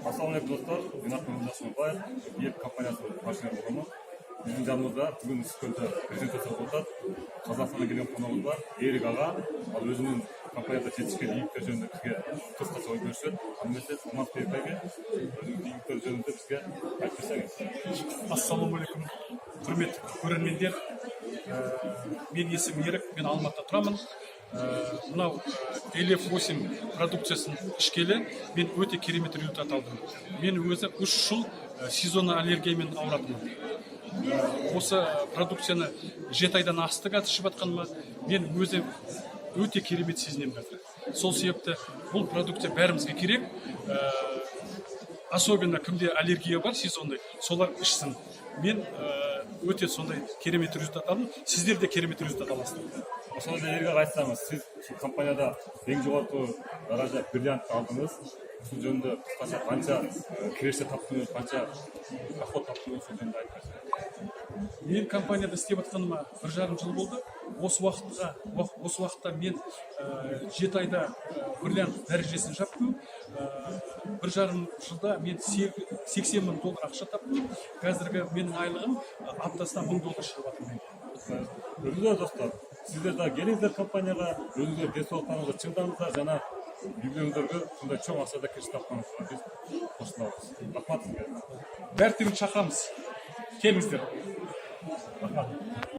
Ассалаумағалейкум достар, мен Ахмет Жасманбаев, ел компаниясы машина болғанмын. Біздің жанымызда бүгін үстікөлді презентация болды. Қазақстаннан келген қонағымыз бар, Ерік аға, ал өзінің компанияда жетішкен еңбектер жөнінде бізге қысқаша ой бөліседі. Немесе Самат Бейбайге өзінің еңбектер жөнінде бізге айтып берсеңіз. Ассалаумағалейкум, құрметті көрермендер. Мен есімім Ерік, мен Алматыда тұрамын. Мынау LF8 продукциясын ішкелі мен өте керемет результат алдым. Мен өзі 3 жыл сезонный аллергиямен ауыратынмын. Осы продукцияны 7 айдан асты қазір ішіп жатқаныма мен өзі өте керемет сезінемін қазір. Сол себепті бұл продукция бәрімізге керек. Особенно кімде аллергия бар сезонный, солар ішсін. Мен өте сондай керемет результат алдым. Сіздер де керемет результат аласыздар. Осыны да Ерік аға айтсаңыз, сіз компанияда ең жоғарғы дәрежеде бриллиант алдыңыз. Сол жөнінде қысқаша қанша кіресе таптыңыз, қанша доход таптыңыз, сол жөнінде айтып берсеңіз. Мен компанияда істеп жатқаныма 1,5 жыл болды. Осы уақытта мен 7 айда бриллиант дәрежесін жаптым. 1,5 жылда мен $80,000 ақша таптым. Қазіргі менің айлығым аптасына $1,000 шығып жатыр. Өзіңіздер достар, сіздер де келіңіздер компанияға, өзіңіздер денсаулықтарыңызды шыңдаңыздар, жана үйлеріңіздерге сондай чоң ақшада кіріс тапқаныңызға біз қосыламыз. Рахмат сізге. Бәрін шақырамыз. Келіңіздер. Рахмат.